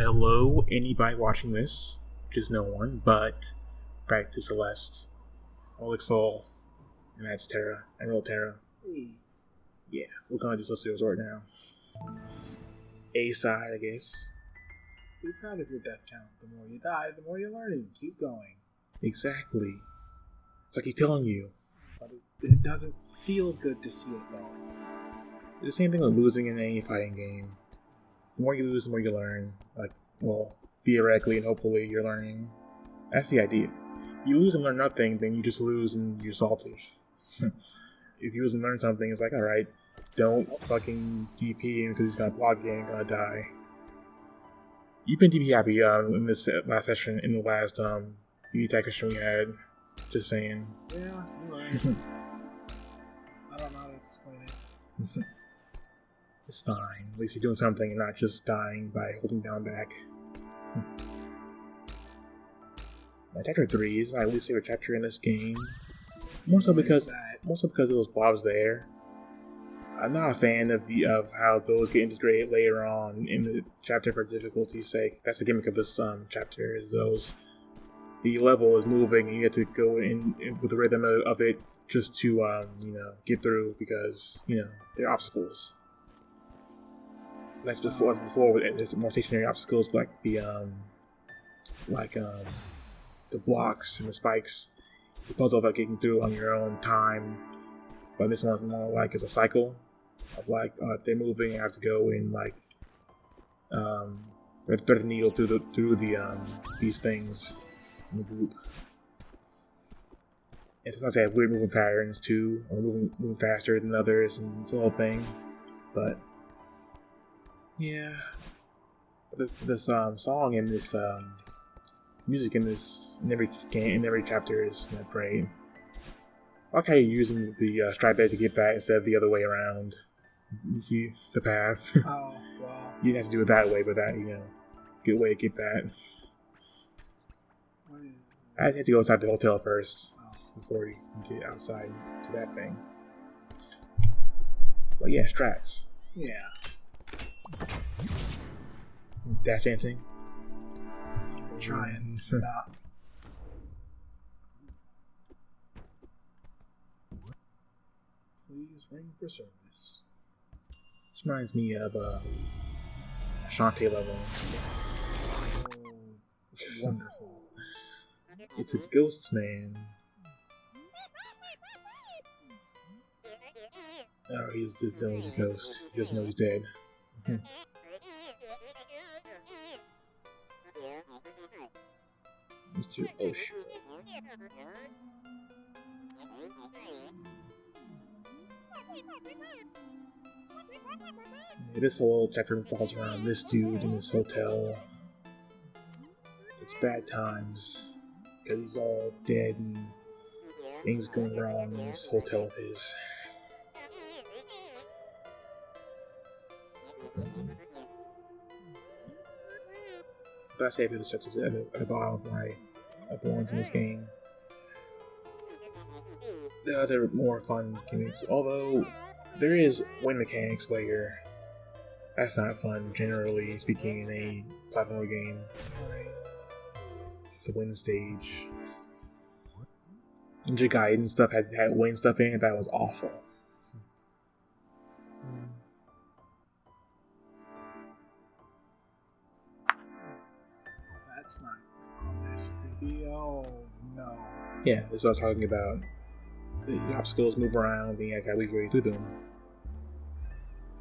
Hello, anybody watching this, which is no one, but back to Celeste, Oleg Soul, and that's Terra, Emerald Terra. Yeah, we're gonna do Celestial Resort now. A side, I guess. Be proud of your death count. The more you die, the more you're learning. Keep going. Exactly. It's like I keep telling you. But it doesn't feel good to see it though. It's the same thing with losing in any fighting game. The more you lose, the more you learn. Theoretically and hopefully you're learning. That's the idea. You lose and learn nothing, then you just lose and you're salty. If you lose and learn something, it's like, alright, don't fucking DP him because he's gonna block you and gonna die. You've been DP happy in this last session, in the last tag session we had. Just saying. Yeah, you're right. I don't know how to explain it. It's fine. At least you're doing something and not just dying by holding down back. Chapter 3 is my least favorite chapter in this game. More so because of those blobs there. I'm not a fan of how those get integrated later on in the chapter for difficulty's sake. That's the gimmick of this chapter. Is the level is moving and you have to go in with the rhythm of it just to get through because there are obstacles. That's before there's more stationary obstacles like the blocks and the spikes. It's a puzzle about getting through on your own time, but this one's more like it's a cycle of they're moving and have to go in thread the needle through these things in the group. And sometimes they have weird moving patterns too, or moving faster than others, and it's a whole thing. But yeah, this song and this music in every chapter is great. I like how you're using the stripe there to get that instead of the other way around. You see the path. Oh, wow. You didn't have to do it that way, but that good way to get that. I had to go inside the hotel first before you can get outside to that thing. But yeah, strats. Yeah. Dash dancing. Trying. Please ring for service. This reminds me of Shantae level. Oh, wonderful. It's a ghost man. Oh, he's just done as a ghost. He doesn't know he's dead. Mr. Osh. This whole chapter revolves around this dude in this hotel. It's bad times because he's all dead and things going wrong in this hotel of his. But I say this chapter at the bottom of the ones in this game. The other more fun gimmicks, although there is win mechanics later. That's not fun, generally speaking, in a platformer game. The win stage. Ninja Gaiden stuff had win stuff in it that was awful. That's not ominous. Creepy. Oh no. Yeah, this is what I'm talking about. The obstacles move around, and I gotta weave your way through them.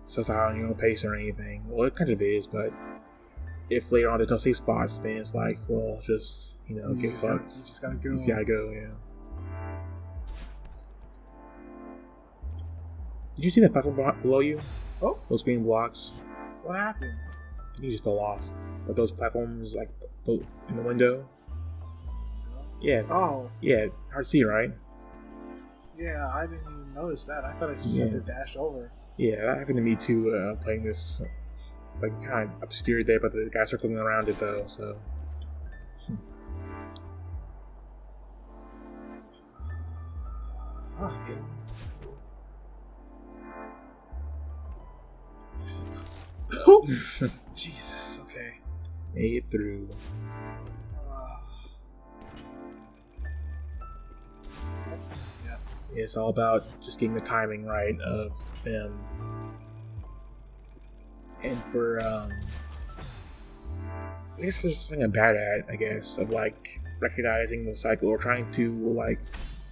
So it's not on your own pace or anything. Well, it kind of is, but if later on there's no safe spots, then it's like, well, just, get fucked. You just gotta go. You gotta go, yeah. Did you see that platform below you? Oh? Those green blocks? What happened? You just fell off. But those platforms, in the window? Yeah. Oh. Yeah, hard to see, right? Yeah, I didn't even notice that. I thought I just had to dash over. Yeah, that happened to me too, playing this, kind of obscured there, but the guy circling around it though, so. Jesus, okay. Made it through. Yeah. It's all about just getting the timing right of them. And for I guess there's something I'm bad at, I guess, of like recognizing the cycle or trying to like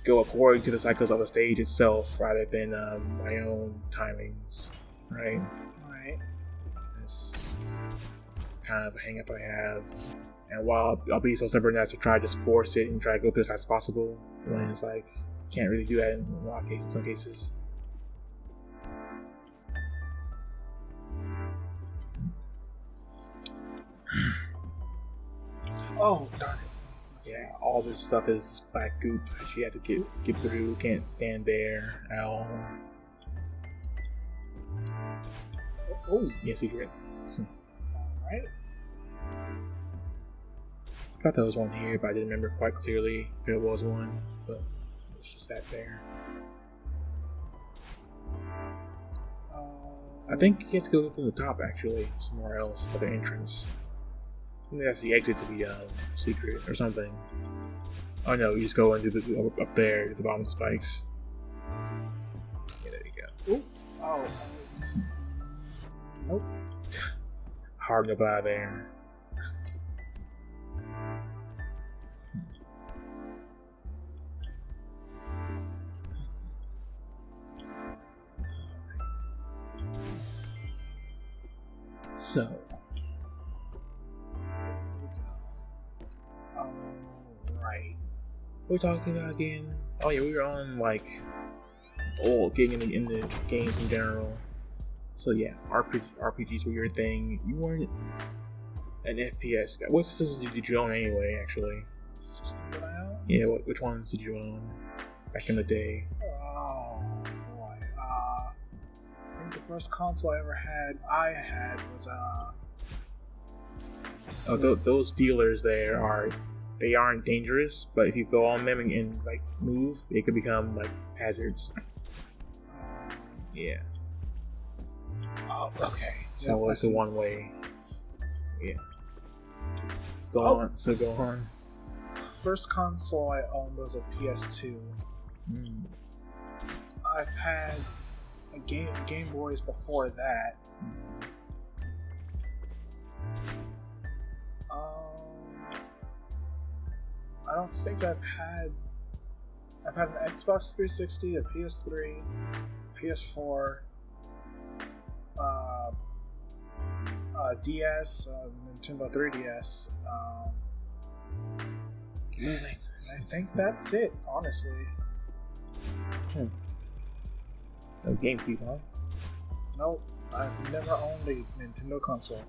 go according to the cycles of the stage itself rather than my own timings, right? Right. It's kind of a hang up I have. And while I'll be so stubborn as to try to just force it and try to go through as fast as possible, when it's like, can't really do that in a lot of cases, some cases. Oh, darn it. Yeah, all this stuff is black goop that she had to get through, can't stand there at all. Oh, yeah, secret. Alright. I thought there was one here, but I didn't remember quite clearly if there was one, but it's just that there. I think you have to go to the top, actually, somewhere else, for the entrance. I think that's the exit to the secret or something. Oh no, you just go into up there at the bottom of the spikes. Yeah, there you go. Ooh. Oh. Nope. Hard up out of there. So. Right. What are we talking about again? Oh yeah, we were on like getting in the games in general. So yeah, RPGs were your thing. You weren't an FPS guy. What systems did you own anyway? Actually, System that I own? yeah. Which ones did you own back in the day? Oh boy. I think the first console I had was Those dealers there aren't dangerous, but if you go on them and like move, they could become like hazards. Yeah. Oh, okay. So it's a one way. Yeah. Let's go on. So go on. First console I owned was a PS2. I've had a Game Boys before that. I don't think I've had an Xbox 360, a PS3, PS4, DS, Nintendo 3DS. I think that's it, honestly. No GameCube, huh? Nope, I've never owned a Nintendo console.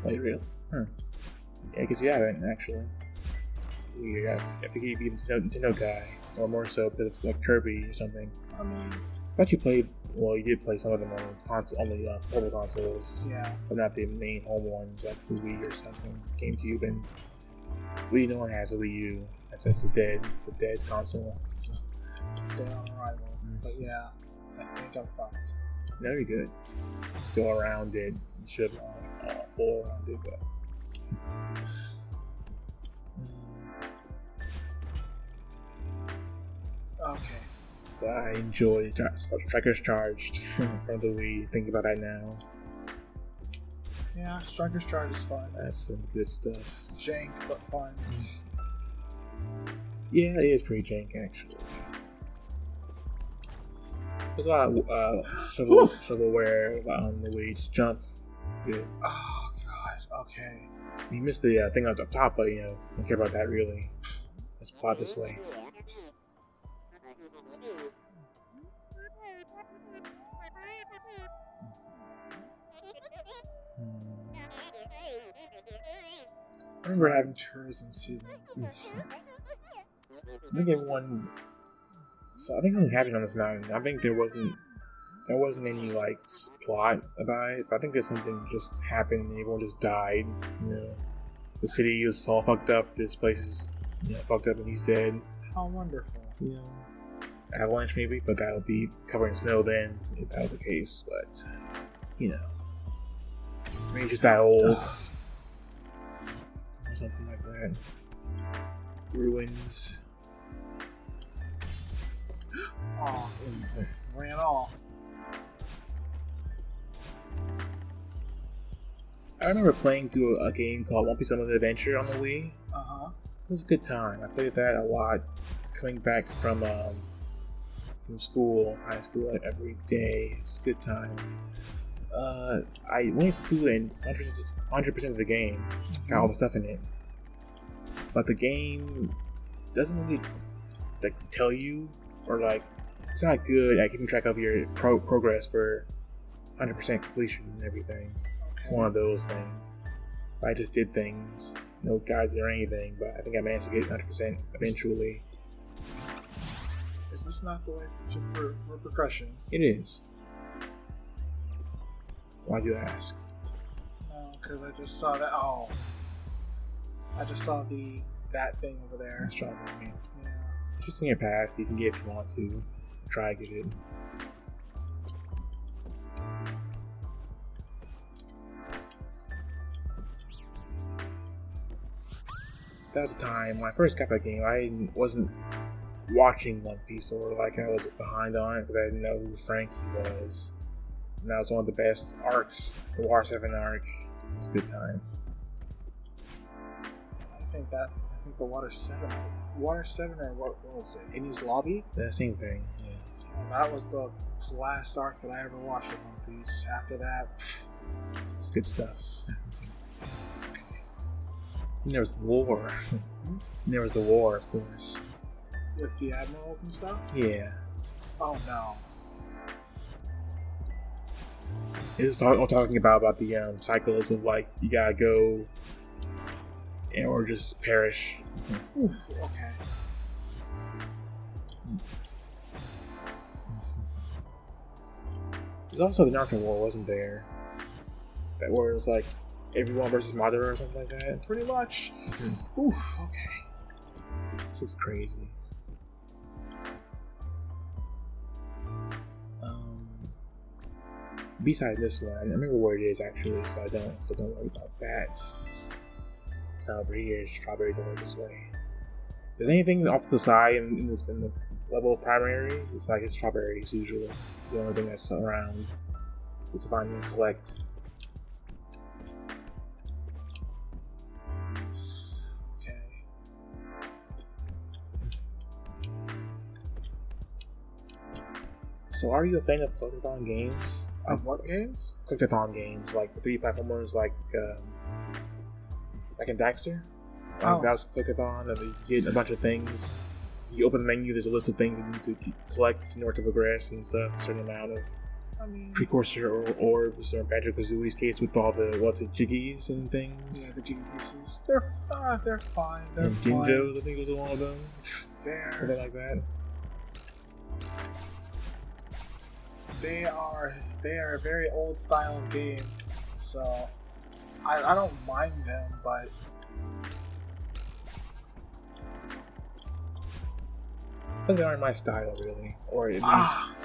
Wait, really? Yeah, because you haven't, actually. I think you'd be a Nintendo guy, or more so because it's like Kirby or something. I mean, I thought you played, well, you did play some of them on the portable consoles, yeah. but not the main home ones like the Wii or something, GameCube, and Wii. No one has a Wii U. It's a dead console. So. Dead on arrival. But yeah, I think I'm fucked. Very good. Still around it. You should have full around it, but. Okay. But I enjoy Strikers Charged from the Wii. Think about that now. Yeah, Striker's Charge is fun. That's some good stuff. Jank, but fun. Yeah, it is pretty jank, actually. There's a lot of shovelware on the Wii. Just jump. Good. Oh, God. Okay. You missed the thing up top, but don't care about that really. Let's plot this way. I remember having tourism season. I think everyone. So I think something happened on this mountain. I think there wasn't any like plot about it, but I think there's something just happened and everyone just died. The city is all fucked up. This place is fucked up and he's dead. How wonderful. Avalanche maybe, but that would be covered in snow then if that was the case. But mean, it's just that old. Or something like that. Ruins. Oh, ran off. I remember playing through a game called One Piece Unlimited Adventure on the Wii. Uh-huh. It was a good time. I played that a lot. Coming back from school, high school, like, every day. It's a good time. I went through and 100% of the game, got all the stuff in it. But the game doesn't really like tell you, or like it's not good at keeping track of your progress for 100% completion and everything. It's one of those things. I just did things, no guides or anything, but I think I managed to get 100% eventually. Is this not the way for progression? It is. Why'd you ask? No, because I just saw that. Oh, I just saw that thing over there. That's strawberry. Yeah. It's just in your path. You can get if you want to. Try to get it. That was a time when I first got that game. I wasn't watching One Piece, or like I was behind on it because I didn't know who Frankie was. And that was one of the best arcs, the War 7 arc. It was a good time. I think the Water 7 or what was it? Enies Lobby? That same thing. Yeah. That was the last arc that I ever watched of One Piece. After that, it's good stuff. And there was the war. And there was the war, of course. With the admirals and stuff? Yeah. Oh no. It's talking about the cycles of like you gotta go or just perish. Oof, okay. There's also the Naruto War, wasn't there? That war was like everyone versus Madara or something like that. Pretty much. Oof, okay. It's crazy. Beside this one, I remember where it is actually, so don't worry about that. It's not over here. Strawberries over this way. If there's anything off to the side in the level of primary, it's like it's strawberries usually. The only thing that's around is to find and collect. So, are you a fan of collectathon games? Of what games? Collectathon games, like the 3D platformers, like in Daxter. Oh. That was collectathon, and you get a bunch of things. You open the menu, there's a list of things you need to collect in order to progress and stuff. A certain amount of precursor or orbs, or Banjo-Kazooie's case with all the jiggies and things. Yeah, the jiggy pieces. They're fine. They're and Ginjos, I think was one of them. Something like that. They are a very old style of game, so I don't mind them, but they aren't my style really. Or at least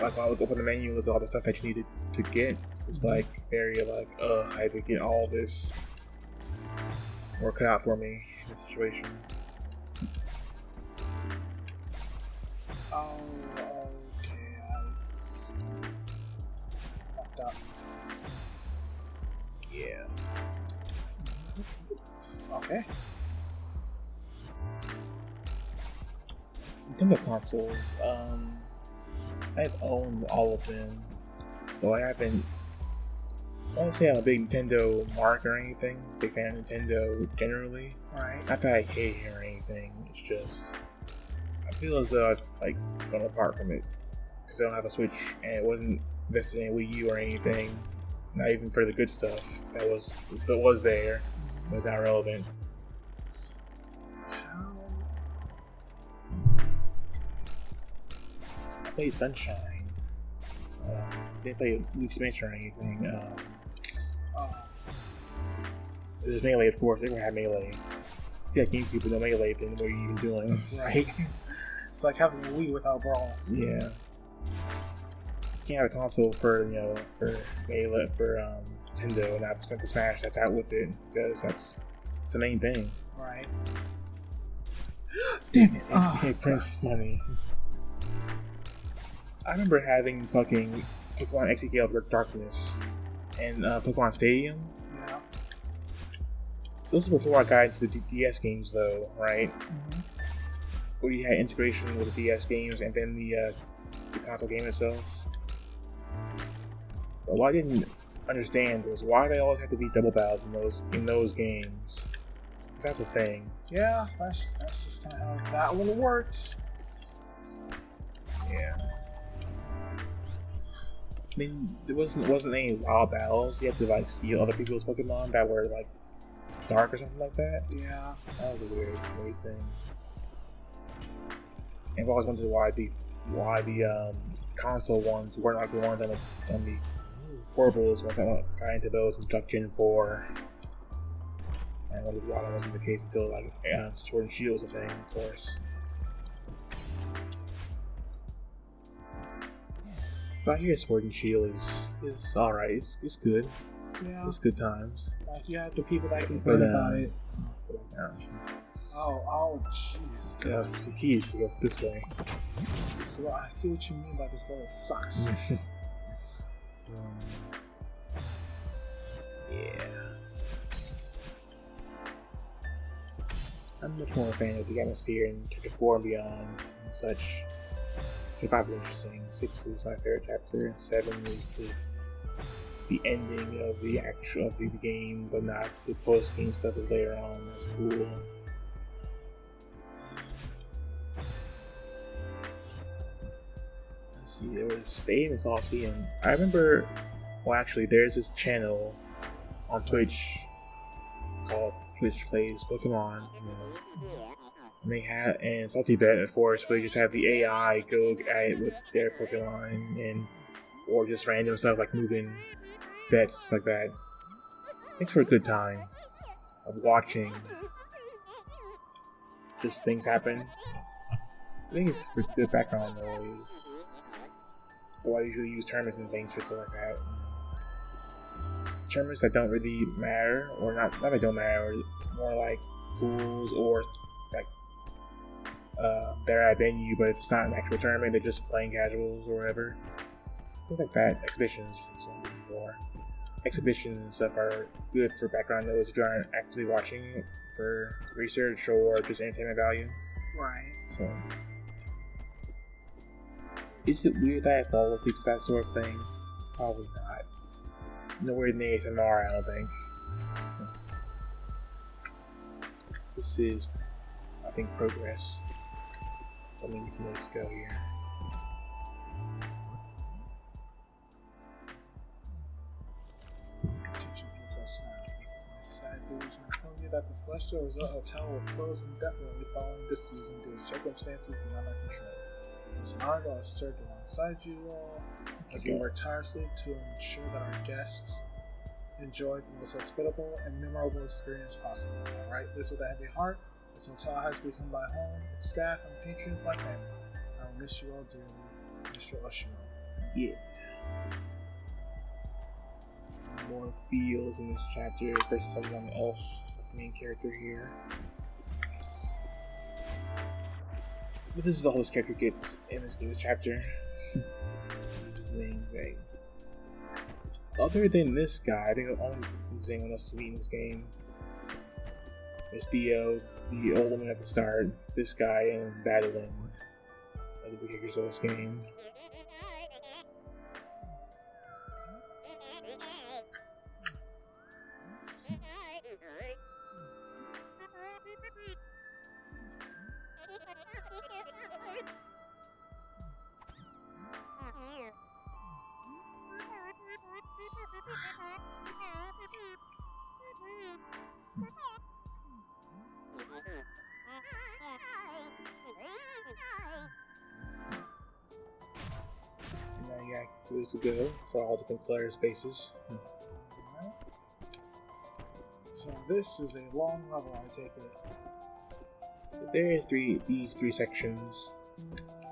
like when I would open the menu with all the stuff that you needed to get, it's like very like I had to get all this work out for me in this situation. Oh, okay, fucked up. Yeah. Okay. Nintendo consoles, I've owned all of them, so I haven't. I won't say I'm a big Nintendo mark or anything. Big fan of Nintendo generally. Right. Not that I hate it or anything. It's just I feel as though I've like gone apart from it because I don't have a Switch and it wasn't invested in Wii U or anything. Not even for the good stuff that was there. It was not relevant. I played Sunshine. Didn't play Luigi's Mansion or anything. There's Melee, of course. They never had Melee. I feel like GameCube with no Melee, then what are you even doing? Right. It's like having a Wii without Brawl. Yeah. You can't have a console for Melee, for Nintendo, not to spend the Smash that's out with it, because that's the main thing. Right. Damn it! It prints money. I remember having fucking Pokemon XD of Darkness and Pokemon Stadium. Yeah. This was before I got into the DS games, though, right? Mm-hmm. Where you had integration with the DS games and then the console game itself. But what I didn't understand was why they always have to be double battles in those games. Because that's a thing. Yeah, that's just kind of how that one works. Yeah. I mean, there wasn't any wild battles. You had to like steal other people's Pokemon that were like dark or something like that. Yeah, that was a weird thing. And I've always wondered why the console ones were not the ones on the portables once I got into those in Gen 4. And I wondered why that wasn't the case until like Sword and Shield was a thing, of course. But I hear Sword and Shield is alright. It's good. Yeah. It's good times. Like you have the people that complain about it. Oh, jeez. Yeah, the key is to go this way. So I see what you mean by this level sucks. Yeah. I'm much more a fan of the atmosphere in Chapter 4 and beyond and such. Chapter 5 is interesting. 6 is my favorite chapter. 7 is the ending of the game, but not the post game stuff is later on. That's cool. Let's see, there was Stadium and Coliseum. I remember, well, actually, there's this channel on Twitch called Twitch Plays Pokemon. And they have, and Salty Bet, of course, where they just have the AI go at it with their Pokemon, or just random stuff like moving bets, stuff like that. Thanks for a good time of watching just things happen. I think it's for good background noise. Though I usually use tournaments and things for stuff like that. Tournaments that don't really matter, or not that don't matter, or more like pools or like they're at a venue, but it's not an actual tournament, they're just playing casuals or whatever. Things like that. Exhibitions is what I'm looking for. Exhibitions and stuff are good for background noise if you aren't actively watching it for research or just entertainment value. Right. So, is it weird that it falls due to that sort of thing? Probably not. Nowhere near ASMR, I don't think. This is, I think, progress. Let me from let's go here. This is my sad news. I'm telling you that the Celestial Resort Hotel will close indefinitely following this season due to circumstances beyond our control. As an honor, I'll serve alongside you all as we work tirelessly to ensure that our guests enjoy the most hospitable and memorable experience possible. I write this with a heavy heart. This hotel has become my home, its staff and patrons my family. I will miss you all dearly, Mr. Oshiro. Yeah. More feels in this chapter versus someone else, as the main character here. But this is all this character gets in this chapter. This is his main thing. Other than this guy, I think the only anyone else to meet in this game is Theo, the old woman at the start, this guy, and Battling as the characters of this game. And now you got 2 ways to go for all different player spaces. Alright. So this is a long level, I take it. There is these three sections,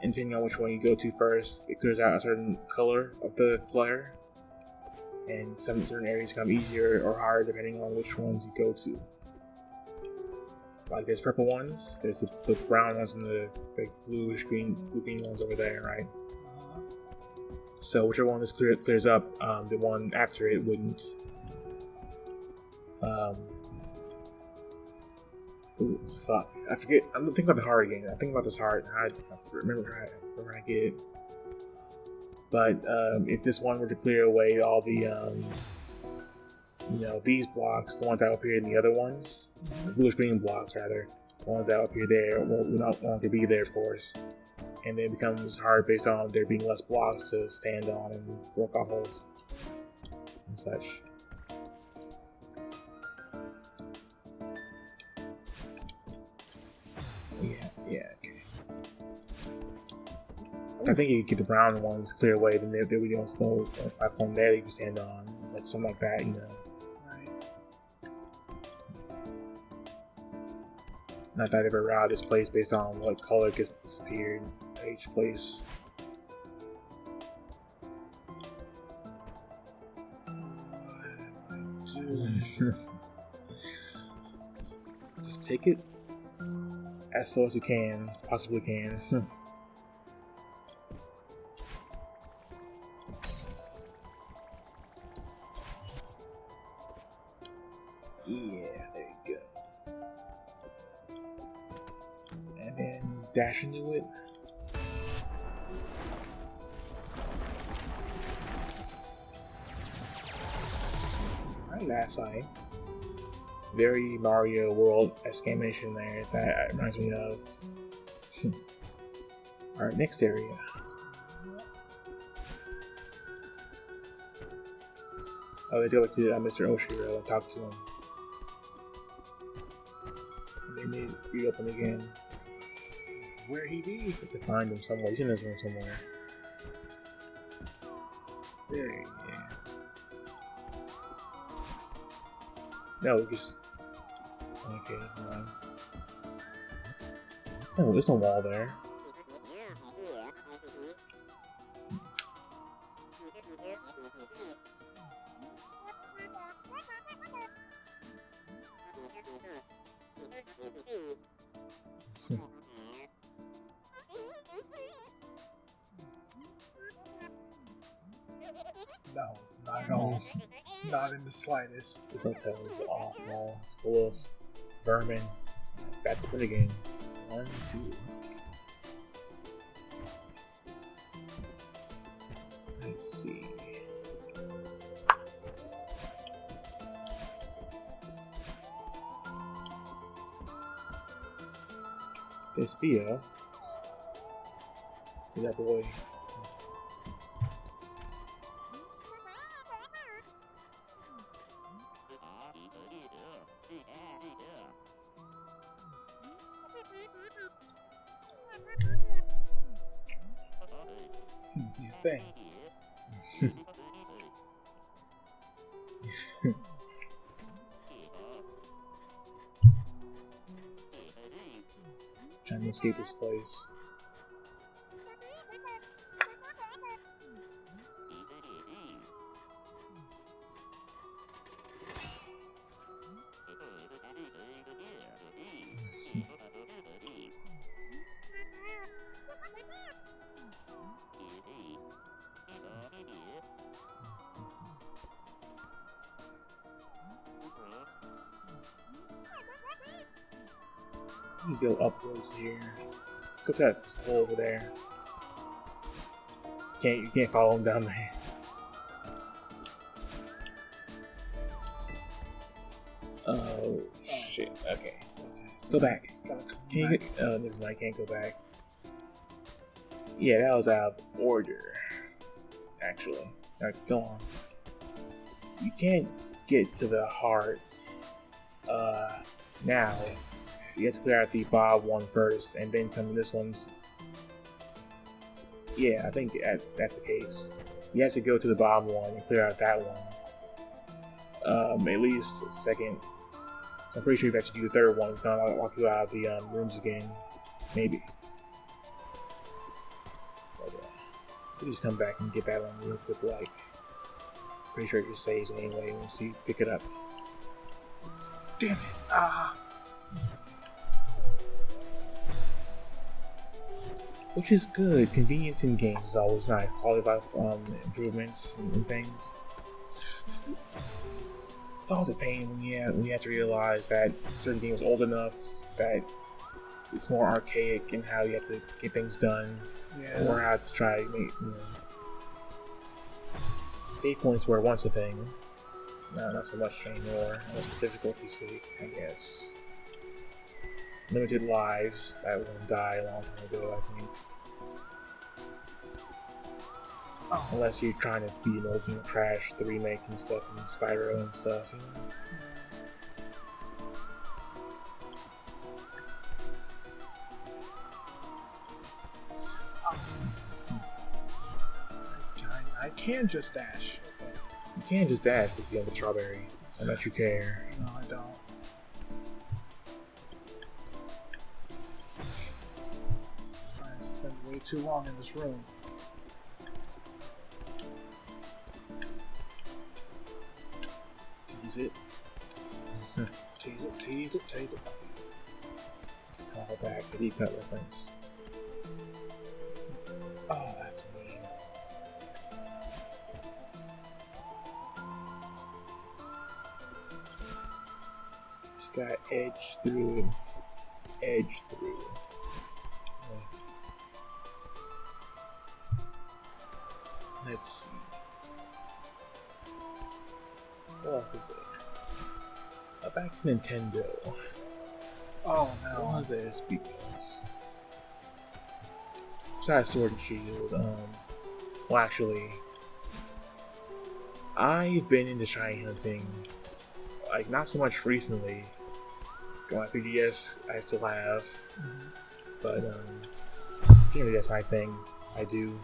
and depending on which one you go to first, it clears out a certain color of the player. and some certain areas become easier or harder depending on which ones you go to. Like there's purple ones, there's the brown ones, and the bluish green ones over there, right? So whichever one this clears up, the one after it wouldn't. Ooh, fuck. I forget. I'm thinking about the heart again. I think about this heart. I remember where I get it. But if this one were to clear away all the, these blocks, the ones that appear in the other ones, the bluish-green blocks rather, the ones that appear there will not longer be there for us. And then it becomes hard based on there being less blocks to stand on and work off of and such. Yeah, okay. I think you get the brown ones clear away, then there would be no platform there that you can stand on, like something like that, Right. Not that I've ever routed this place based on what color gets disappeared at each place. What do I do? Just take it as slow as you can, possibly can. Yeah, there you go. And then dash into it. Satisfying. Very Mario World exclamation there. That reminds me of. Alright, next area. Oh, they go to Mr. Oshiro and talk to him. They may reopen again. Where he be? You have to find him somewhere. He's in this room somewhere. There he is. No, just. Okay, never mind. There's no wall there. No, not at all. Not in the slightest. This hotel is awful. It's full of vermin. Back to it again. 1, 2. Let's see. There's Theo. Is that boy? You think? Trying to escape this place. You go upwards here. Go to that hole over there. You can't follow him down there. Oh shit. Okay. So Go back. Gotta come Can you back. get? Oh, never mind. I can't go back. Yeah, that was out of order. Actually. Alright, go on. You can't get to the heart. Now. You have to clear out the Bob one first, and then come to this one's. Yeah, I think that's the case. You have to go to the Bob one and clear out that one. At least a second. So I'm pretty sure if you have to do the third one, it's gonna lock you out of the rooms again. Maybe. But, we just come back and get that one real quick, like Pretty sure it just saves anyway once you pick it up. Damn it! Which is good. Convenience in games is always nice. Quality of life improvements and things. It's always a pain when you have to realize that certain games are old enough that it's more archaic in how you have to get things done, or how to try to make save points were once a thing. No, not so much anymore. Unless the difficulty sake, I guess. Limited lives. That one died a long time ago, I think. Oh. Unless you're trying to be an old Crash, the remake and stuff, and Spyro and stuff. I can just dash. You can just dash if you have the strawberry. Unless you care. No, I don't. I spent way too long in this room. Tease it. Tease it, tease it, tease it. It's a callback, a deep cut reference. Oh, that's mean. Just got edge through and edge through. Let's see. What else is there? Back to Nintendo. Oh no. What was there? Speakers. Besides Sword and Shield, well, actually, I've been into shiny hunting, like, not so much recently. Going my 3DS, I still have, but, generally that's my thing. I do.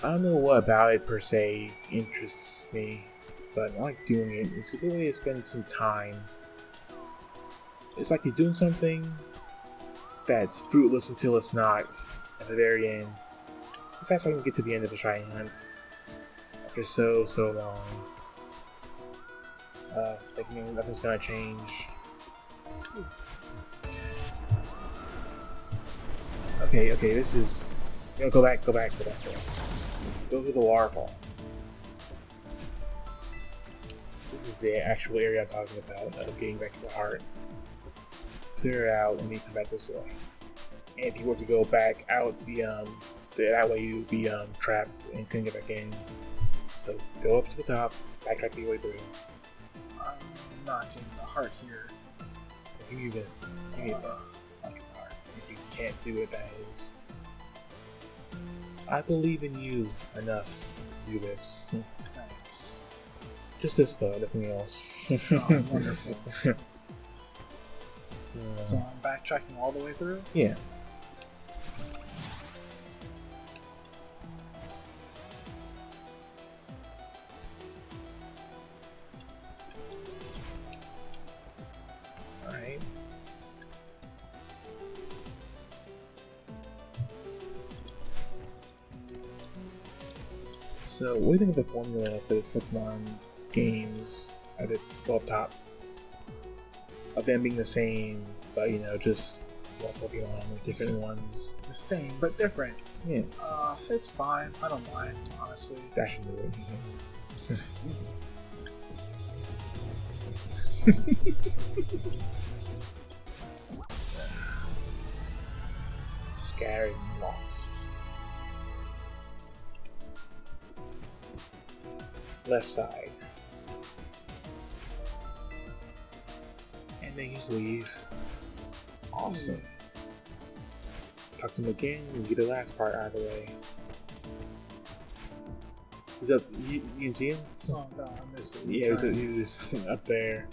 I don't know what about it per se interests me, but I like doing it. It's a good way to spend some time. It's like you're doing something that's fruitless until it's not at the very end. That's why I can get to the end of the shiny hunts after so long. Thinking nothing's gonna change. Okay, this is. Go back. Go to the waterfall. This is the actual area I'm talking about, getting back to the heart. Clear it out and then come back this way. And if you were to go back out that way you'd be trapped and couldn't get back in. So go up to the top, backtrack your way through. I'm not getting the heart here. If you need this, you need the heart. If you can't do it, that is. I believe in you enough to do this. Thanks. Just this though, nothing else. Oh, wonderful. So I'm backtracking all the way through? Yeah. Alright. So, what do you think of the formula for the Pokemon games at the up top? Of them being the same, but just more Pokemon with different ones. The same, but different. Yeah. It's fine. I don't mind, honestly. Dash into it. Scared and lost. Left side. And then you just leave. Awesome. Talk to him again and get the last part out of the way. He's up. You can see him? Oh no, I missed it. Yeah, he was up there.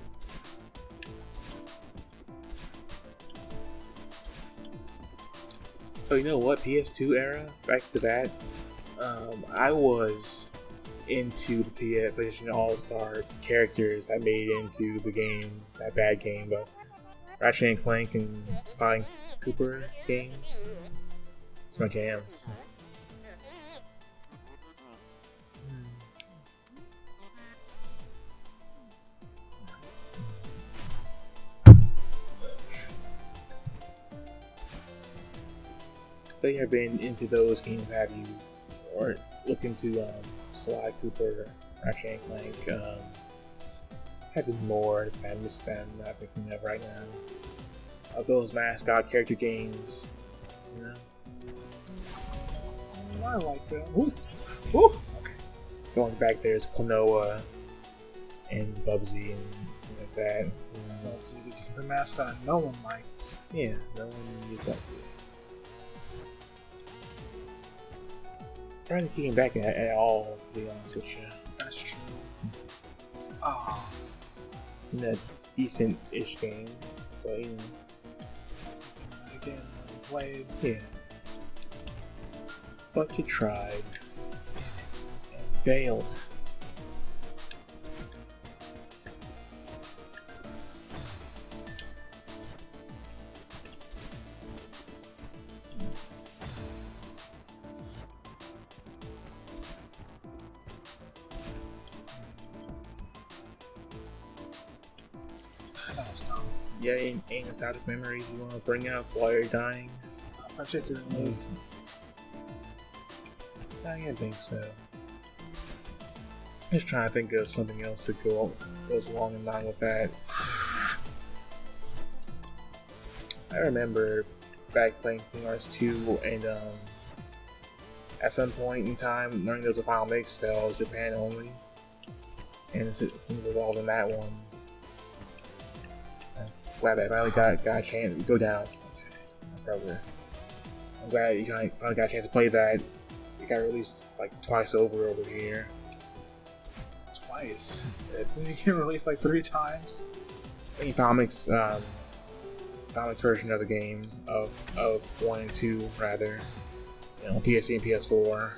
Oh, you know what? PS2 era? Back to that. I was into the PlayStation All-Star characters that made it into the game, that bad game, but Ratchet and Clank and Sly and Cooper games. It's my jam. bet you've been into those games, have you? Or look into Sly Cooper, Ratchet and Clank. Have been more if I missed them. Not thinking of right now. Of those mascot character games, you know. I like them. Ooh. Ooh. Okay. Going back there's Klonoa and Bubsy and things like that. Bubsy, the mascot no one liked. Yeah, no one used Bubsy. Surprised he came back at all, to be honest with you. That's true. Ah. In a decent-ish game, but you know. Again, played. Yeah. But you tried. And failed. Yeah, any nostalgic memories you want to bring up while you're dying? Particularly. I don't think so. Just trying to think of something else that goes along in line with that. I remember back playing Kingdom Hearts 2 and at some point in time learning there was a final mix that was Japan only. And things involved in that one. Glad I finally got a chance to go down. That's progress. I'm glad you finally got a chance to play that. It got released like twice over here. Twice? Didn't it get released like 3 times? The comics version of the game of 1 and 2 rather. You know, PS3 and PS4.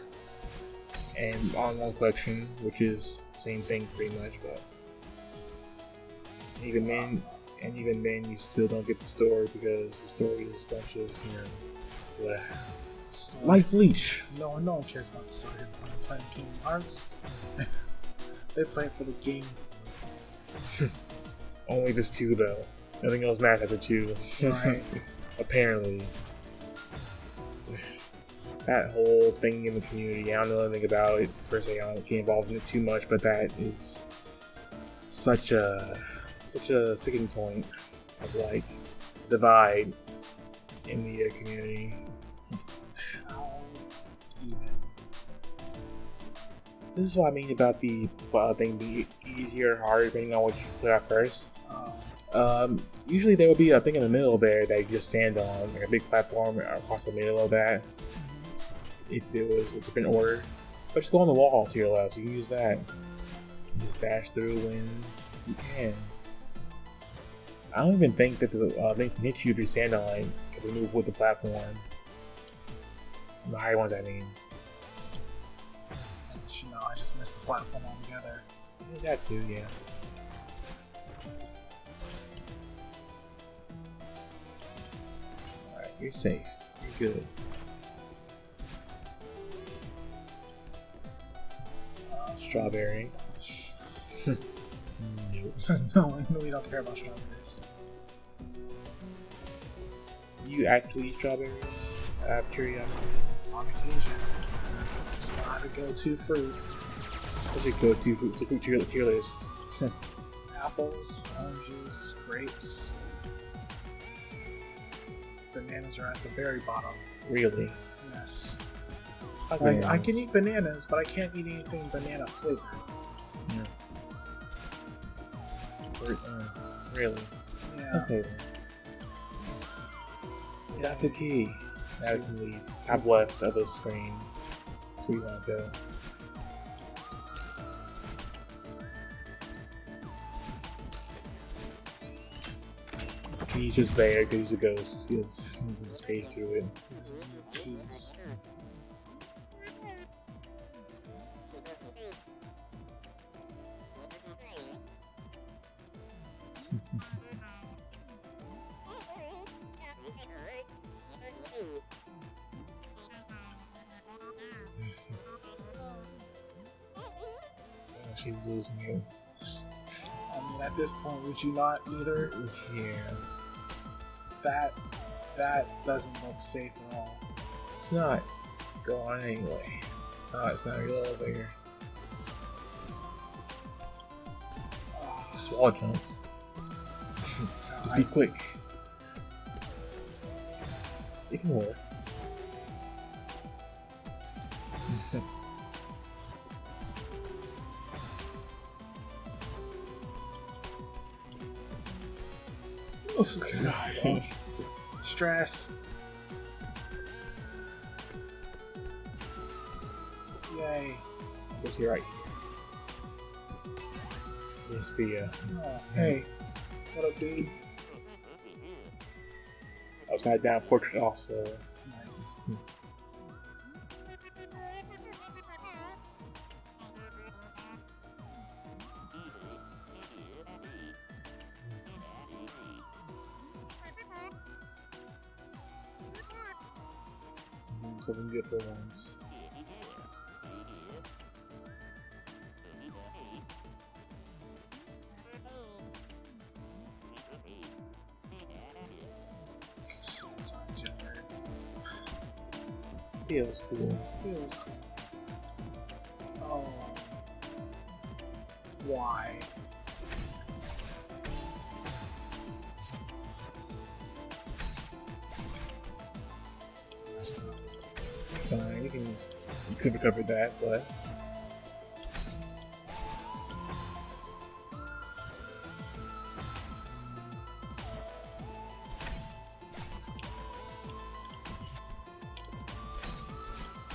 And on one collection, which is the same thing pretty much, but even then you still don't get the story because the story is a bunch of, you know, like Bleach. No one cares about the story when they're playing Kingdom Hearts. They play it for the game. Only this 2 though. Nothing else matters after 2. Right. Apparently. That whole thing in the community, I don't know anything about it per se, I don't get involved in it too much, but that is such a sticking point of like divide in the community. How even? This is what I mean about the thing being easier or harder depending on what you play at first. Usually there will be a thing in the middle there that you just stand on, like a big platform across the middle of that. If it was a different order, but just go on the wall to your left. So you can use that. You just dash through when you can. I don't even think that the things can hit you if you stand on it because they move with the platform. The higher ones, I mean. You know, I just missed the platform altogether. There's that too, yeah. Alright, you're safe. You're good. Strawberry. No, we don't care about strawberries. You actually eat strawberries? Out of curiosity. On occasion. It's not a go-to fruit. What's your go-to fruit tier list? Apples, oranges, grapes. Bananas are at the very bottom. Really? Yes. Like, I can eat bananas, but I can't eat anything banana flavored. Yeah. Really? Yeah. Okay then. Got the key. Now we can leave. Top left of the screen. That's where you want to go. He's just there because he's a ghost. He can just page through it. Keys. She's losing you. I mean, at this point, would you not either? Yeah. That doesn't look safe at all. It's not going anyway. It's not a real elevator. Just wall jump. Just be quick. It can work. God. Stress. Yay. What's here right here? Here's the Oh, hey. What up, dude? upside down portrait also. Nice. Something good for once. Feels cool. Feels cool. Oh. Why? Fine, you could recover that, but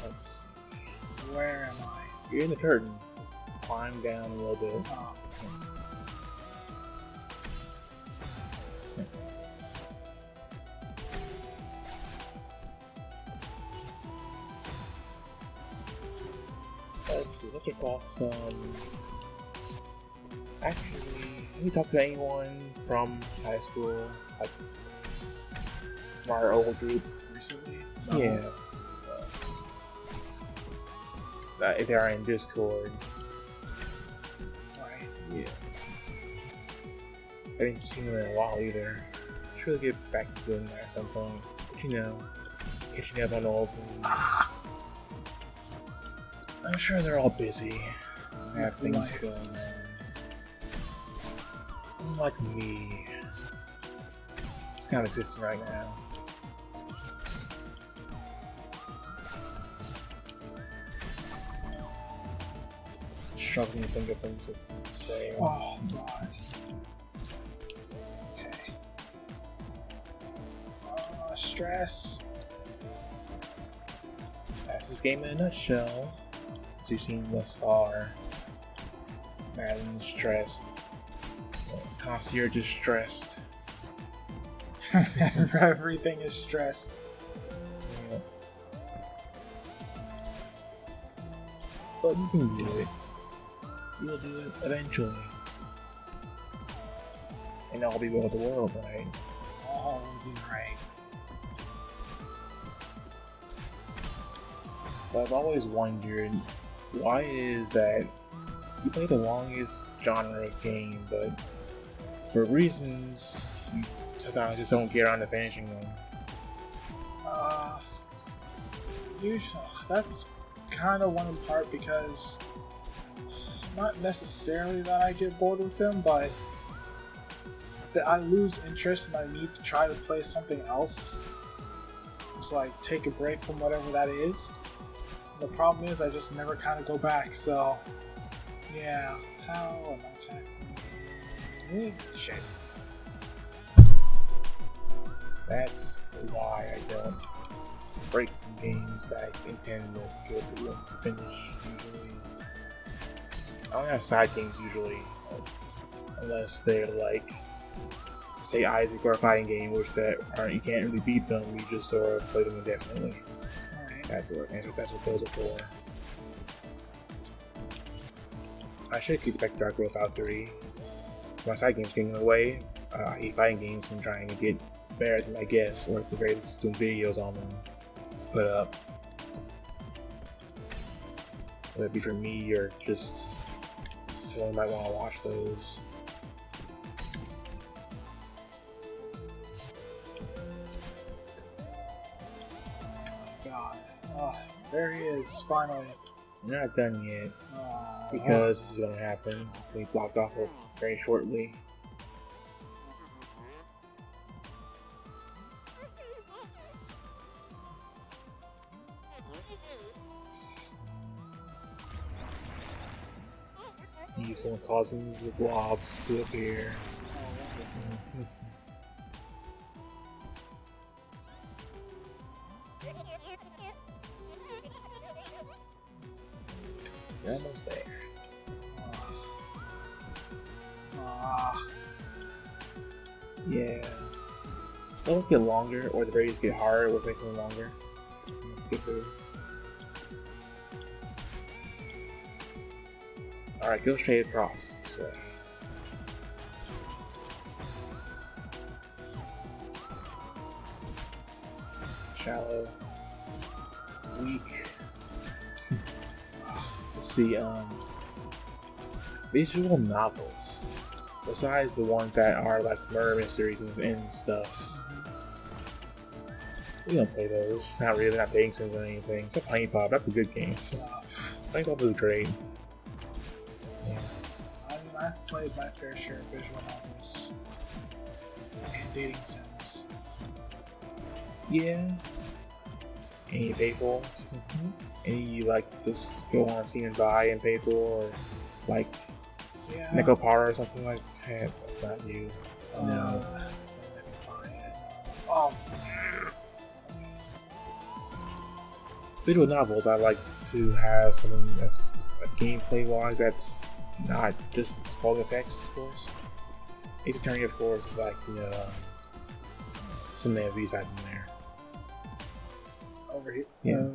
let's see. Where am I? You're in the curtain. Just climb down a little bit. Oh. Let's see, let's cross some. Actually, have you talked to anyone from high school? Like, from our old group? Recently? No. Yeah. If they are in Discord. Right. Yeah. I haven't seen them in a while either. Should really get back to doing that at some point. But you know, catching up on all of them. I'm sure they're all busy. Have things going on. Unlike me. It's not existing right now. Struggling to think of things to say. Oh, God. Okay. Stress. That's this game in a nutshell. As we've seen thus far. Madden stressed. Concierge is stressed. Everything is stressed. Yeah. But you can do it. You'll do it eventually. And all be well with the world, right? All will be right. But I've always wondered, why is that you play the longest genre of game, but for reasons you sometimes just don't get around to finishing them? Usually, that's kind of one in part because not necessarily that I get bored with them, but that I lose interest and I need to try to play something else. It's like take a break from whatever that is. The problem is I just never kind of go back, so yeah. How am I attacking? Shit. That's why I don't break from games that I intend to go through and finish usually. I don't have side games usually, unless they're like, say Isaac or a fighting game, which that aren't, you can't really beat them, you just sort of play them indefinitely. Alright. That's what those are for. I should get back to Dark Growth Out 3. My side games getting away. I hate fighting games and trying to get better at them, I guess, or at the very least doing videos on them to put up. Whether it be for me or just someone might want to watch those. Oh, God. There he is, finally. We're not done yet, because this is going to happen. We blocked off very shortly. He's the one causing the blobs to appear. We're almost there. Yeah. Levels get longer, or the barriers get harder, which makes them longer. Let's get through. Alright, go straight across this way. Shallow. Weak. See, visual novels. Besides the ones that are like murder mysteries and stuff. We don't play those. Not really, not dating sims or anything. Except Honey Pop, that's a good game. Honey Pop is great. Yeah. I mean, I've played my fair share of visual novels and dating sims. Yeah. And you pay for it. And you like just go on Steam and buy and pay for, or like Neko Power or something like that. That's not you. No. Visual novels, I like to have something that's gameplay wise that's not just scrolling text, of course. Ace Attorney, of course, is like some of these guys in there. Over here. Yeah.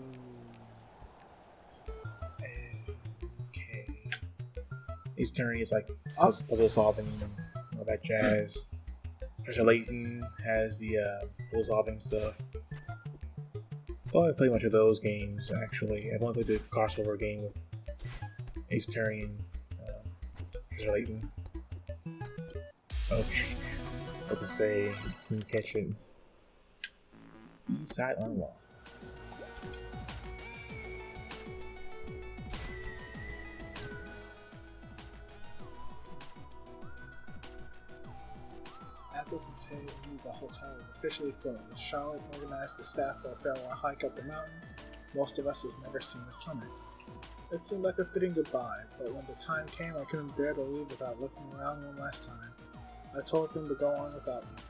Okay. Ace Attorney is like puzzle solving and all that jazz. Professor Layton has the puzzle solving stuff. I haven't played much of those games actually. I've only played the crossover game with Ace Attorney and Professor Layton. Okay. What's it say? Can you catch it? East side unlocked. After the hotel was officially closed, Charlotte organized the staff for a farewell hike up the mountain. Most of us has never seen the summit. It seemed like a fitting goodbye, but when the time came I couldn't bear to leave without looking around one last time. I told them to go on without me.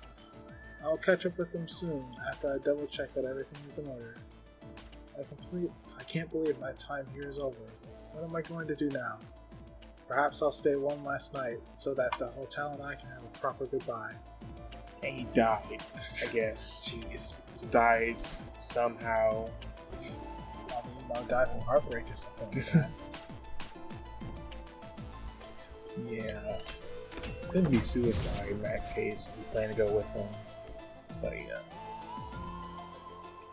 I will catch up with them soon, after I double check that everything is in order. I can't believe my time here is over. What am I going to do now? Perhaps I'll stay one last night, so that the hotel and I can have a proper goodbye. And he died, I guess. Jeez. He died somehow. I'll die from heartbreak or something like that. Yeah. It's gonna be suicide in that case. We plan to go with him. But yeah.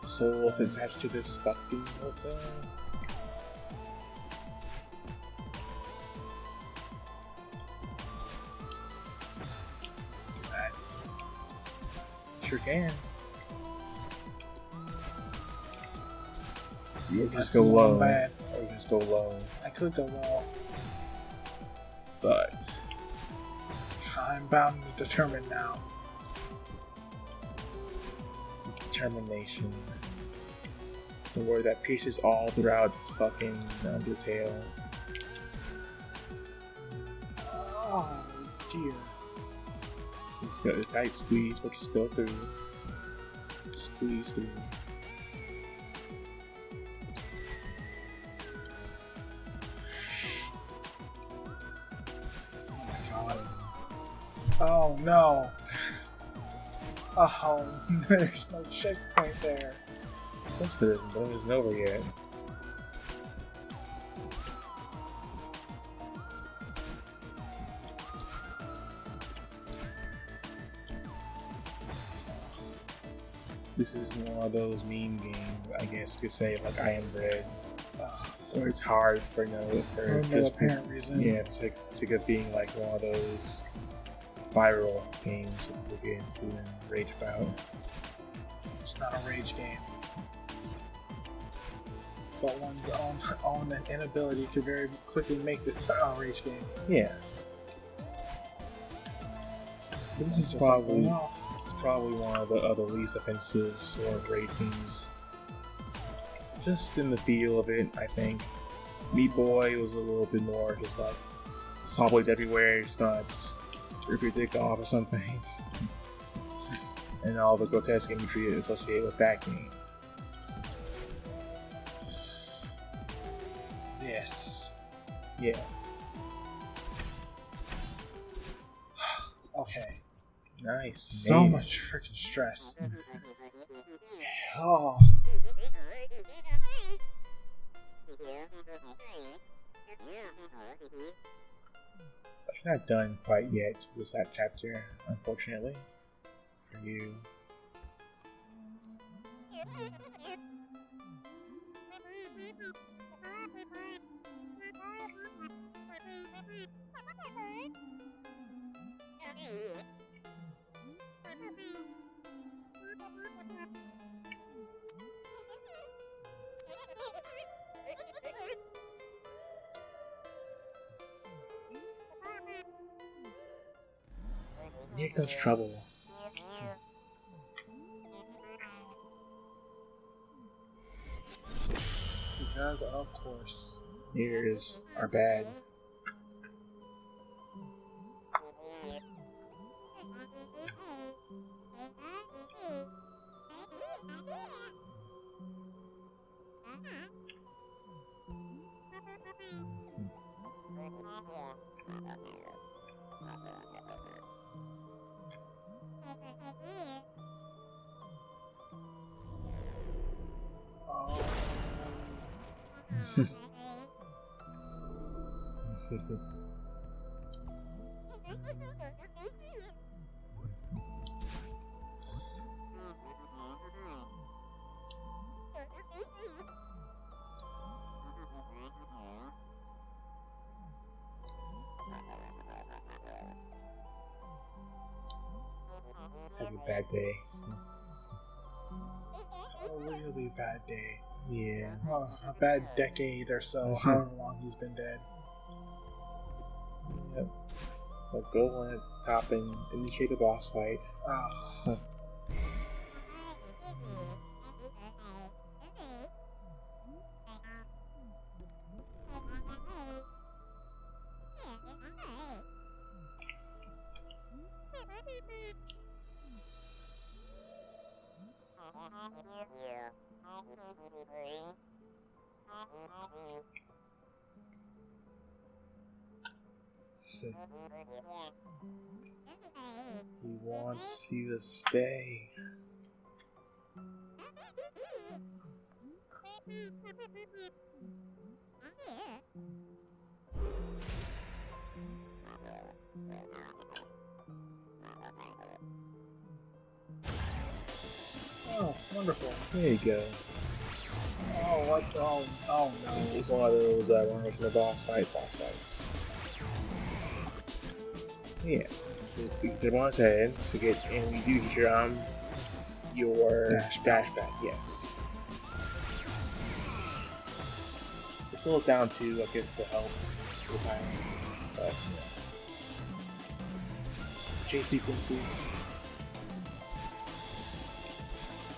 Soul is attached to this fucking hotel. Sure can. You just go low. Bad. Or just go low. I could go low. But I'm bound and determined now. Determination. The word that pierces all throughout fucking Undertale. Oh dear. Just go, it's tight squeeze, but just go through. Squeeze through. Oh my god. Oh no. Oh, there's no checkpoint there. Of course there isn't, but it isn't over yet. This is one of those meme games, I guess you could say, like I Am Bread. Where it's hard for For no apparent reason. Yeah, for sake of being like one of those viral games that people get into and rage about. It's not a rage game. but one's own inability to very quickly make this rage game. Yeah. This is probably one of the least offensive sort of raid games. Just in the feel of it, I think. Meat Boy was a little bit more just like saw boys everywhere, just gonna just rip your dick off or something. And all the grotesque imagery associated with that game. Yes. Yeah. Okay. Nice. So Man. much freaking stress. Oh. I'm not done quite yet with that chapter, unfortunately. For you. Here comes trouble. Because of course. Mirrors are bad. Just having a bad day. A really bad day. Yeah. A bad decade or so, however long he's been dead. Yep. But go on at top and initiate the boss fight. Oh. He wants you to stay. Oh, wonderful. There you go. Oh, what? Oh no. It's one of those one from the boss fights. Yeah. The bonus head to get, and we do get your dash back. Yes. It slows down too, I guess, to help with time. But chase sequences.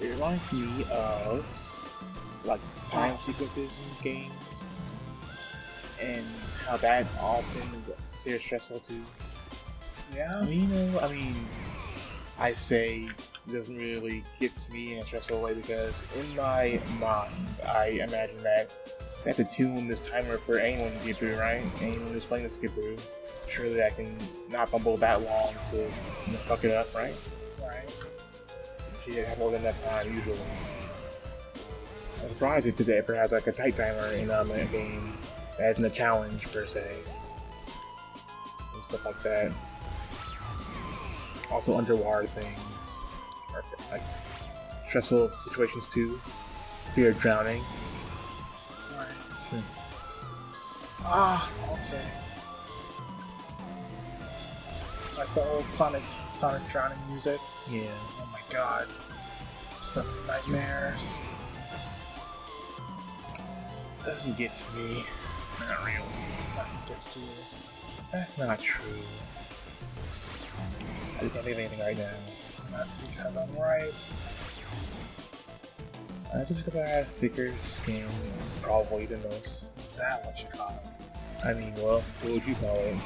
It reminds me of like time sequences in games, and how that often is very stressful too. Yeah. I say it doesn't really get to me in a stressful way because in my mind, I imagine that I have to tune this timer for anyone to get through, right? Anyone who's playing this to get through. Surely I can not fumble that long to fuck it up, right? Right. You have more than enough time usually. I'm surprised if it ever has like a tight timer in a game that isn't a challenge per se. And stuff like that. Also underwater things, or like stressful situations too. Fear of drowning. Right. Okay. Like the old Sonic drowning music. Yeah. Oh my god. Stuff nightmares. doesn't get to me. Not really. Nothing gets to you. That's not true. I just don't think of anything right now. That's because I'm right. Just because I have thicker skin, probably than most. Is that what you call it? I mean, what else would you call it?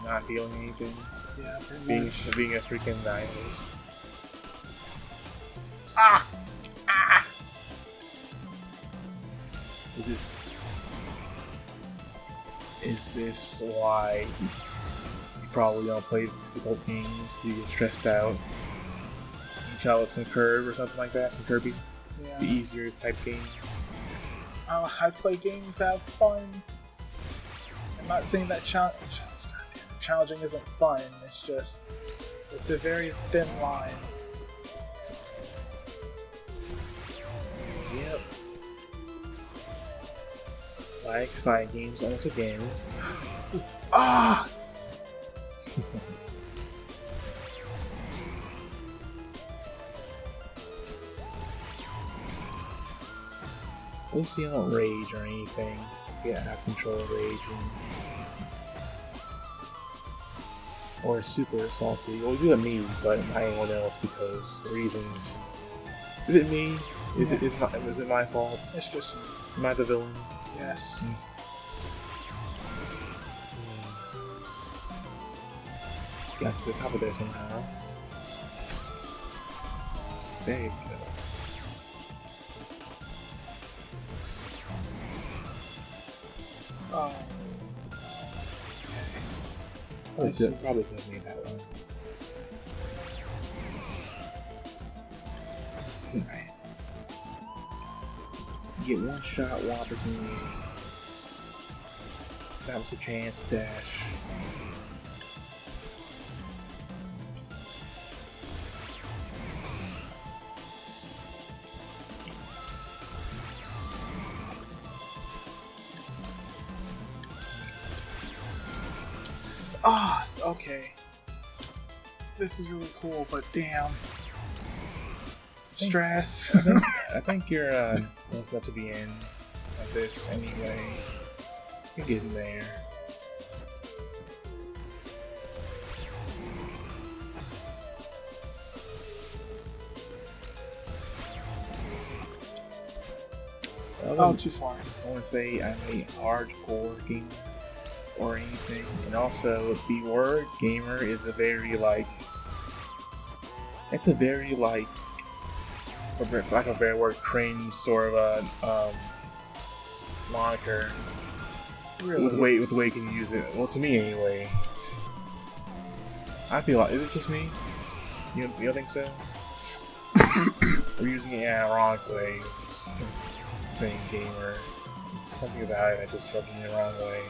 Not feeling anything? Yeah, pretty much. Being a freaking nihilist. Ah! Ah! Is this why you probably don't play difficult games? Do you get stressed out? You try with some Curve or something like that? Some Kirby? Yeah. The easier type games? I play games that have fun. I'm not saying that challenging isn't fun. It's just, it's a very thin line. Yep. Like fighting games once again. Ah! At least you don't rage or anything. Get out of control raging. Or super salty. Well, you do it me, but not anyone else because the reasons. Is it me? Is it my fault? It's just you. Am I the villain? Yes. Got to the top of there somehow. There you go. Oh. Probably could have made that one. Right. You get one shot, one opportunity. That was a chance to dash. Ah, okay. This is really cool, but damn. Stress. I think you're close enough to the end of this anyway. You're getting there. Oh, too far. I want to say I'm a hardcore gamer or anything, and also the word gamer is a very it's a very for lack of a better word, cringe sort of a moniker. Really? With the way you can use it. Well, to me anyway. I feel like, is it just me? You don't think so? We're using it in a wrong way. Saying gamer. Something about it that just rubbed me the wrong way.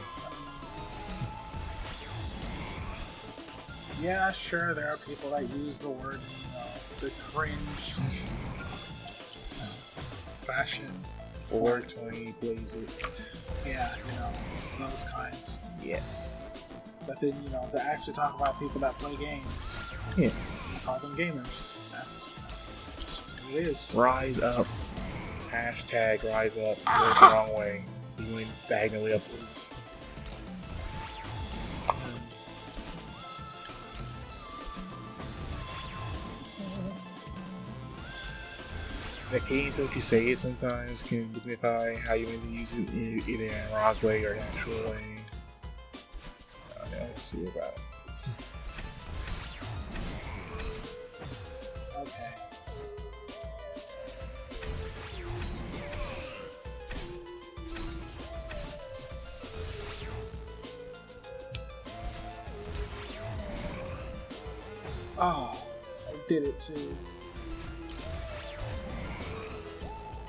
Yeah, sure, there are people that use the word, the cringe. Fashion. 420 blaze it. Yeah, those kinds. Yes. But then, to actually talk about people that play games, yeah, you call them gamers. That's just who it is. Rise up. Hashtag rise up. You went the wrong way. You went diagonally upwards. The cadence that you say it sometimes can dignify how you maybe use it either in a wrong way or a natural way. Let's see about it. Okay. Oh, I did it too.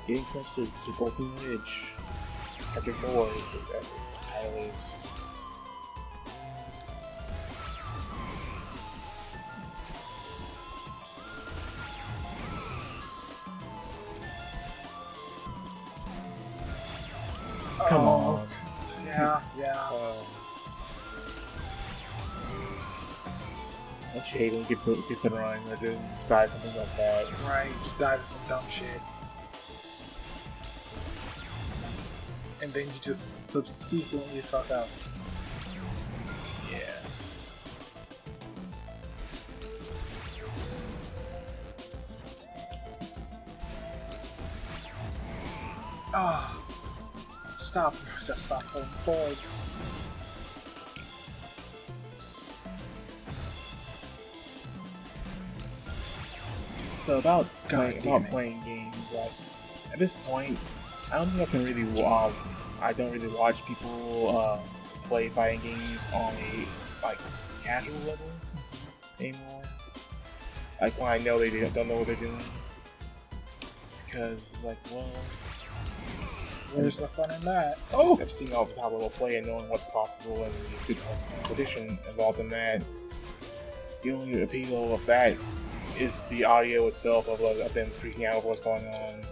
Getting close to Golden Ridge. Chapter 4, that's what the title is. Come on. Yeah. Don't you hate when you get the run or just die something like that? Right, just die to some dumb shit. then you just subsequently fuck up. Yeah. Ah, stop! Just stop pulling forward. So about playing games, like at this point, I don't think I can really I don't really watch people play fighting games on a like casual level anymore. Like when I know they don't know what they're doing, because like, well, where's the fun in that? Oh, I've seen all how they'll play and knowing what's possible and the good competition involved in that. The only appeal of that is the audio itself of them freaking out over what's going on,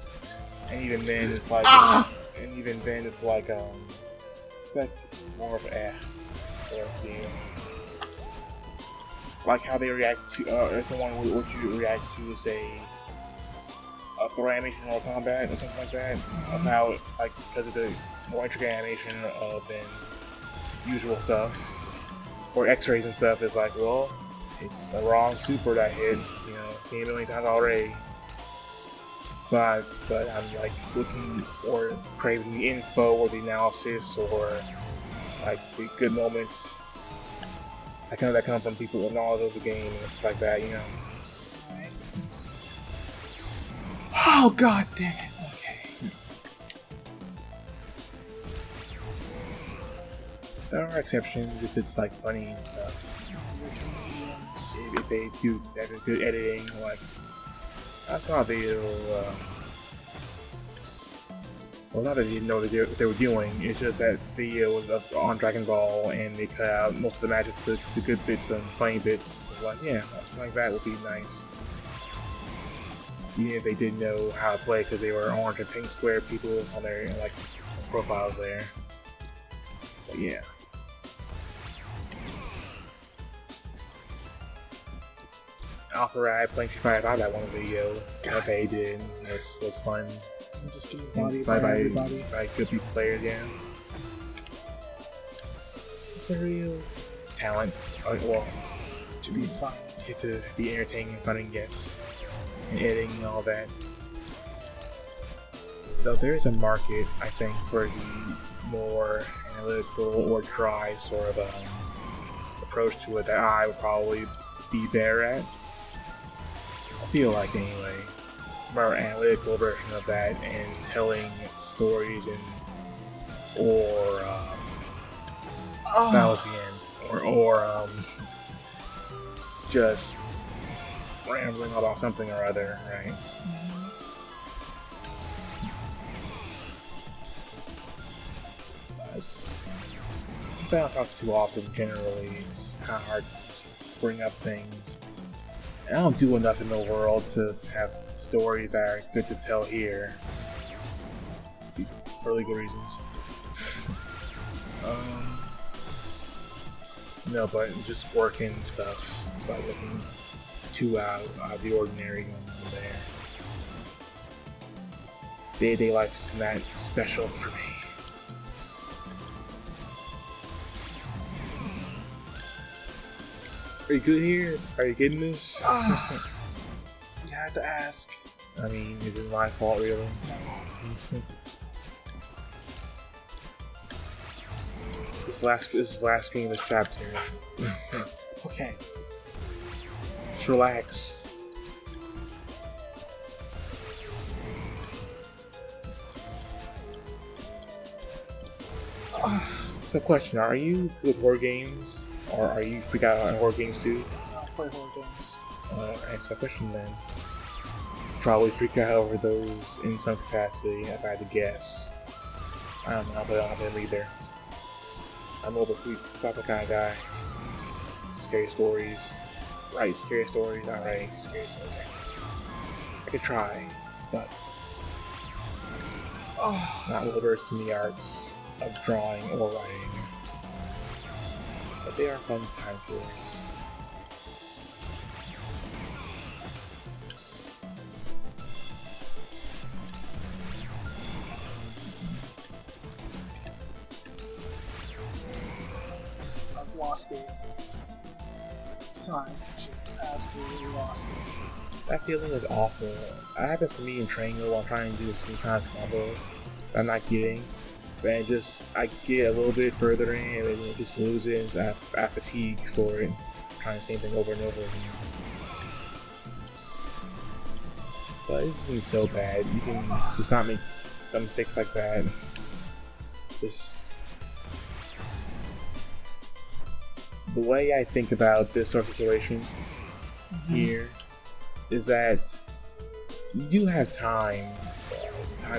and even then it's like, it's like more of sort of deal. Like how they react to someone what you react to, say, a throw animation or combat or something like that. Of how, like, because it's a more intricate animation than usual stuff, or X-rays and stuff. It's like, well, it's a wrong super that hit, seen it a million times already. But I'm like looking or craving the info or the analysis or like the good moments that come from people with knowledge of the game and stuff like that, Oh, god damn it. Okay. There are exceptions if it's like funny and stuff. If they do that is good editing, like I saw a video. Well, not that they didn't know what they were doing. It's just that video was on Dragon Ball, and they cut out most of the matches to good bits and funny bits. Like, yeah, something like that would be nice. Even if they didn't know how to play, because they were orange and pink square people on their profiles there. But yeah. Alpharad playing Street Fighter 5 that one video. Okay, did was fun. Just give me body by good people players, yeah. It's a real talent. Well, to be fun, to be entertaining and fun, and yes, and editing and all that. Though there is a market, I think, for the more analytical or dry sort of approach to it that I would probably be better at. I feel like, anyway, more analytical version of that and telling stories or that was the end, or just rambling about something or other, right? Since I don't talk too often, generally, it's kind of hard to bring up things. And I don't do enough in the world to have stories that are good to tell here, for legal reasons. No, but just working stuff. It's like looking too out of the ordinary going on there. Day-to-day life is not special for me. Are you good here? Are you getting this? You had to ask. I mean, is it my fault, really? No. This last game of this chapter. Okay. Just relax. So, question: are you good with horror games, or are you freak out on horror games too? I don't play horror games. Alright, so question then. Probably freak out over those in some capacity, if I had to guess. I don't know, but I don't have them either. I'm over that's the kind of guy. Scary stories. Right, scary stories, alright, scary stories. I could try, but not well versed in the arts of drawing or writing. But they are fun time killers. lost it. I just absolutely lost it. That feeling is awful. That happens to me in Triangle while I'm trying to do some kind of combo that I'm not getting. And I get a little bit further in and it just loses. I fatigue for it, trying the same thing over and over again. But this isn't so bad. You can just not make mistakes like that. Just the way I think about this sort of situation here is that you do have time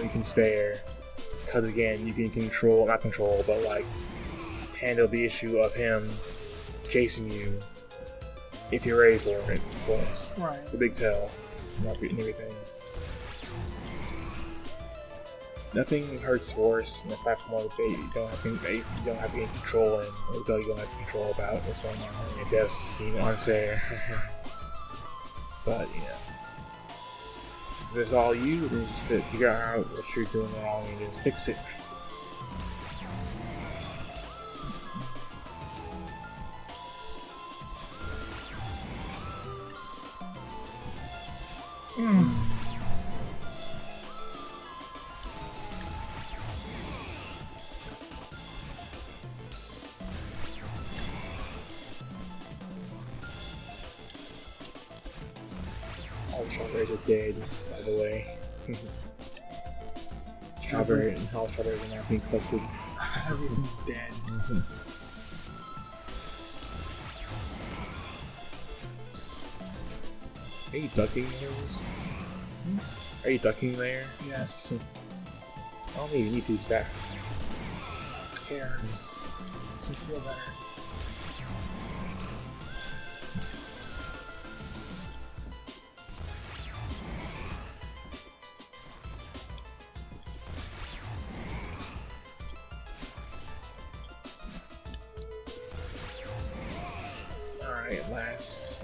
you can spare, because again, you can handle the issue of him chasing you if you're ready for it, of course. Right. The big tell, not beating everything. Nothing hurts worse than the platform that you don't have any control in, or you don't have control about what's going on. It does seem unfair. But, if it's all you, then just figure out what you're doing wrong and just fix it. All the strawberries are dead, by the way. All strawberries are not being collected. Everything's dead. Are you ducking those? Are you ducking there? Yes. I don't think you need to use that. Care. Makes me feel better. Alright, at last.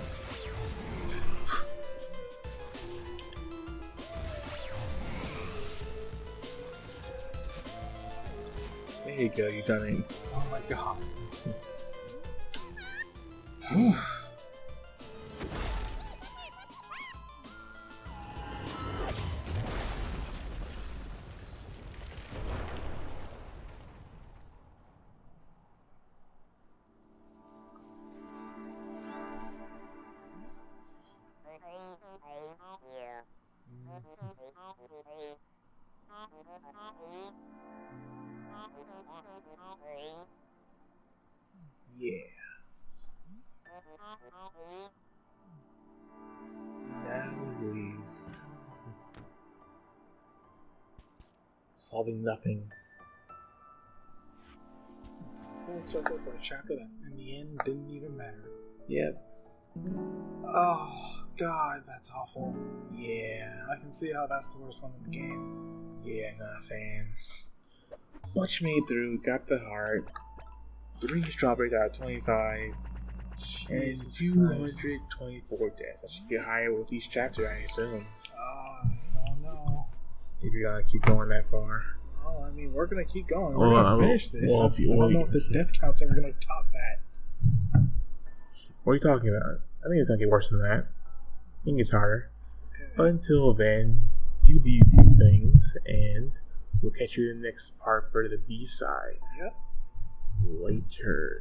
There you go, you done it. Oh my god. Yeah. Now we leave. Solving nothing. Full circle for a chapter that in the end didn't even matter. Yep. Oh god, that's awful. Yeah, I can see how that's the worst one in the game. Yeah, not a fan. Much made through, got the heart. 3 strawberries out of 25. Jesus and Christ. 224 deaths. That should get higher with each chapter, I assume. I don't know. If you're gonna keep going that far. Oh, I mean, we're gonna keep going. We're gonna finish this. I don't know if the death count's ever gonna top that. What are you talking about? I think it's gonna get worse than that. I think it's harder. Okay. But until then, do the YouTube things, and we'll catch you in the next part for the B-side. Yep. Later.